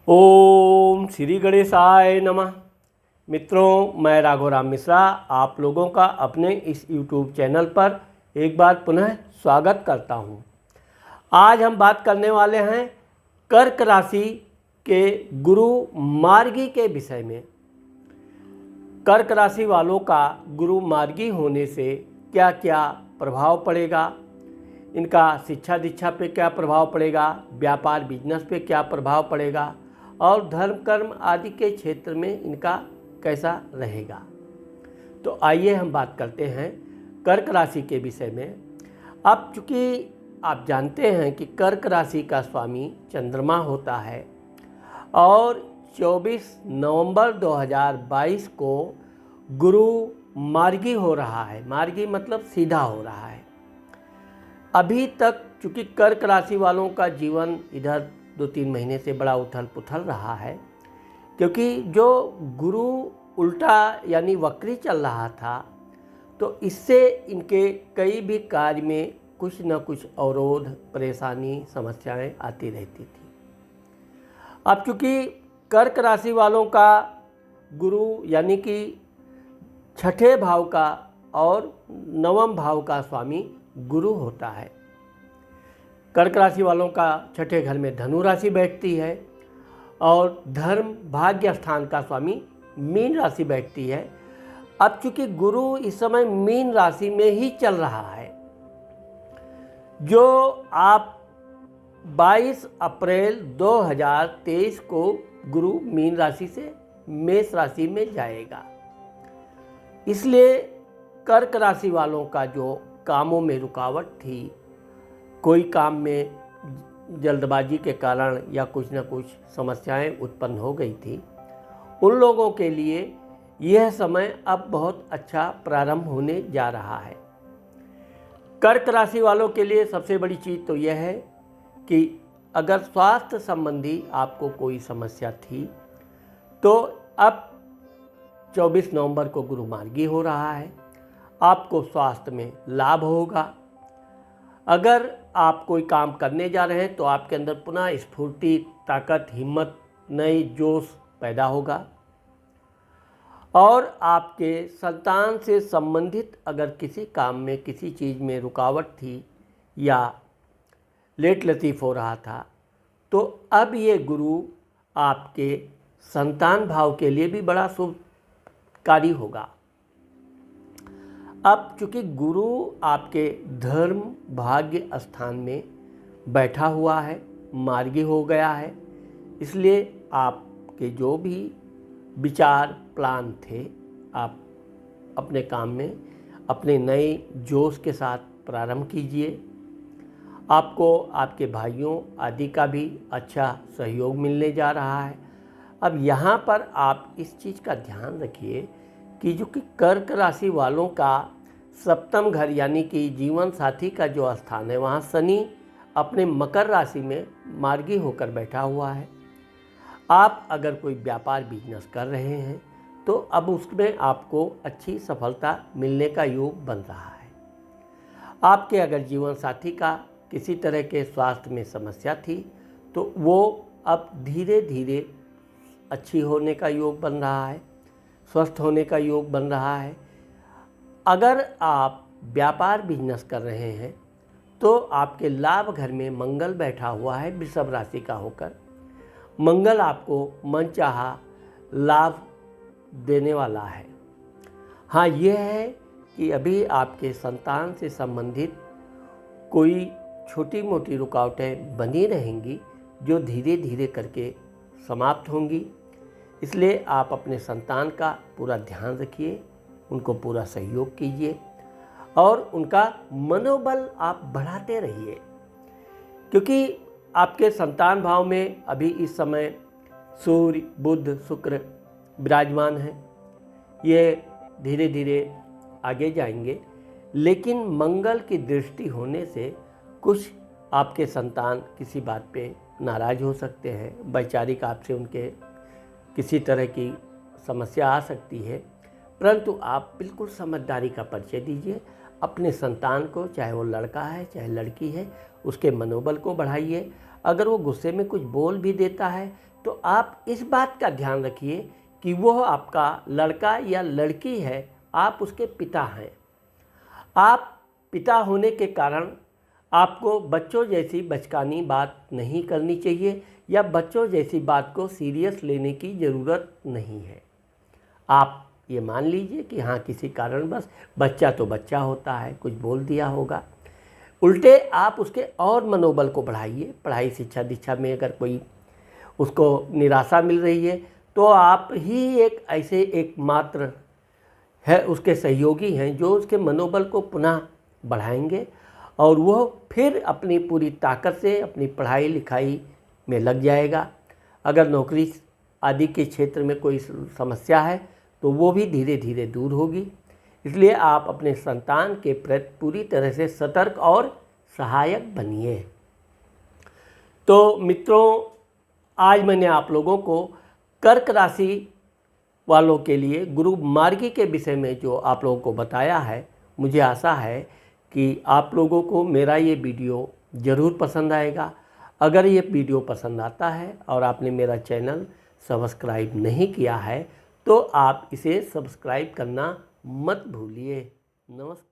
ओम श्री गणेशाय नमः। मित्रों, मैं राघवराम मिश्रा आप लोगों का अपने इस YouTube चैनल पर एक बार पुनः स्वागत करता हूं। आज हम बात करने वाले हैं कर्क राशि के गुरु मार्गी के विषय में। कर्क राशि वालों का गुरु मार्गी होने से क्या क्या प्रभाव पड़ेगा, इनका शिक्षा दीक्षा पे क्या प्रभाव पड़ेगा, व्यापार बिजनेस पे क्या प्रभाव पड़ेगा और धर्म कर्म आदि के क्षेत्र में इनका कैसा रहेगा। तो आइए हम बात करते हैं कर्क राशि के विषय में। अब चूँकि आप जानते हैं कि कर्क राशि का स्वामी चंद्रमा होता है और 24 नवंबर 2022 को गुरु मार्गी हो रहा है। मार्गी मतलब सीधा हो रहा है। अभी तक चूँकि कर्क राशि वालों का जीवन इधर 2-3 महीने से बड़ा उथल पुथल रहा है, क्योंकि जो गुरु उल्टा यानी वक्री चल रहा था, तो इससे इनके कई भी कार्य में कुछ न कुछ अवरोध, परेशानी, समस्याएं आती रहती थी। अब चूँकि कर्क राशि वालों का गुरु यानी कि छठे भाव का और नवम भाव का स्वामी गुरु होता है। कर्क राशि वालों का छठे घर में धनु राशि बैठती है और धर्म भाग्य स्थान का स्वामी मीन राशि बैठती है। अब चूंकि गुरु इस समय मीन राशि में ही चल रहा है, जो आप 22 अप्रैल 2023 को गुरु मीन राशि से मेष राशि में जाएगा। इसलिए कर्क राशि वालों का जो कामों में रुकावट थी, कोई काम में जल्दबाजी के कारण या कुछ न कुछ समस्याएं उत्पन्न हो गई थी, उन लोगों के लिए यह समय अब बहुत अच्छा प्रारंभ होने जा रहा है। कर्क राशि वालों के लिए सबसे बड़ी चीज़ तो यह है कि अगर स्वास्थ्य संबंधी आपको कोई समस्या थी, तो अब 24 नवंबर को गुरु मार्गी हो रहा है, आपको स्वास्थ्य में लाभ होगा। अगर आप कोई काम करने जा रहे हैं तो आपके अंदर पुनः स्फूर्ति, ताकत, हिम्मत, नई जोश पैदा होगा। और आपके संतान से संबंधित अगर किसी काम में, किसी चीज़ में रुकावट थी या लेट लतीफ़ हो रहा था, तो अब ये गुरु आपके संतान भाव के लिए भी बड़ा शुभकारी होगा। अब चूँकि गुरु आपके धर्म भाग्य स्थान में बैठा हुआ है, मार्गी हो गया है, इसलिए आपके जो भी विचार प्लान थे, आप अपने काम में अपने नए जोश के साथ प्रारंभ कीजिए। आपको आपके भाइयों आदि का भी अच्छा सहयोग मिलने जा रहा है। अब यहाँ पर आप इस चीज़ का ध्यान रखिए कि जो कि कर्क राशि वालों का सप्तम घर यानी कि जीवन साथी का जो स्थान है, वहाँ शनि अपने मकर राशि में मार्गी होकर बैठा हुआ है। आप अगर कोई व्यापार बिजनेस कर रहे हैं तो अब उसमें आपको अच्छी सफलता मिलने का योग बन रहा है। आपके अगर जीवन साथी का किसी तरह के स्वास्थ्य में समस्या थी, तो वो अब धीरे धीरे अच्छी होने का योग बन रहा है, स्वस्थ होने का योग बन रहा है। अगर आप व्यापार बिजनेस कर रहे हैं तो आपके लाभ घर में मंगल बैठा हुआ है वृषभ राशि का होकर। मंगल आपको मनचाहा लाभ देने वाला है। हाँ, यह है कि अभी आपके संतान से संबंधित कोई छोटी मोटी रुकावटें बनी रहेंगी, जो धीरे धीरे करके समाप्त होंगी। इसलिए आप अपने संतान का पूरा ध्यान रखिए, उनको पूरा सहयोग कीजिए और उनका मनोबल आप बढ़ाते रहिए, क्योंकि आपके संतान भाव में अभी इस समय सूर्य, बुध, शुक्र विराजमान हैं। ये धीरे धीरे आगे जाएंगे, लेकिन मंगल की दृष्टि होने से कुछ आपके संतान किसी बात पे नाराज़ हो सकते हैं, वैचारिक आपसे उनके किसी तरह की समस्या आ सकती है, परंतु आप बिल्कुल समझदारी का परिचय दीजिए। अपने संतान को, चाहे वो लड़का है चाहे लड़की है, उसके मनोबल को बढ़ाइए। अगर वो गुस्से में कुछ बोल भी देता है तो आप इस बात का ध्यान रखिए कि वह आपका लड़का या लड़की है, आप उसके पिता हैं। आप पिता होने के कारण आपको बच्चों जैसी बचकानी बात नहीं करनी चाहिए या बच्चों जैसी बात को सीरियस लेने की ज़रूरत नहीं है। आप ये मान लीजिए कि हाँ, किसी कारणवश बच्चा तो बच्चा होता है, कुछ बोल दिया होगा। उल्टे आप उसके और मनोबल को बढ़ाइए। पढ़ाई शिक्षा दीक्षा में अगर कोई उसको निराशा मिल रही है तो आप ही एक ऐसे एकमात्र है उसके सहयोगी हैं जो उसके मनोबल को पुनः बढ़ाएंगे और वह फिर अपनी पूरी ताकत से अपनी पढ़ाई लिखाई में लग जाएगा। अगर नौकरी आदि के क्षेत्र में कोई समस्या है तो वो भी धीरे धीरे दूर होगी। इसलिए आप अपने संतान के प्रति पूरी तरह से सतर्क और सहायक बनिए। तो मित्रों, आज मैंने आप लोगों को कर्क राशि वालों के लिए गुरु मार्गी के विषय में जो आप लोगों को बताया है, मुझे आशा है कि आप लोगों को मेरा ये वीडियो ज़रूर पसंद आएगा। अगर ये वीडियो पसंद आता है और आपने मेरा चैनल सब्सक्राइब नहीं किया है तो आप इसे सब्सक्राइब करना मत भूलिए। नमस्कार।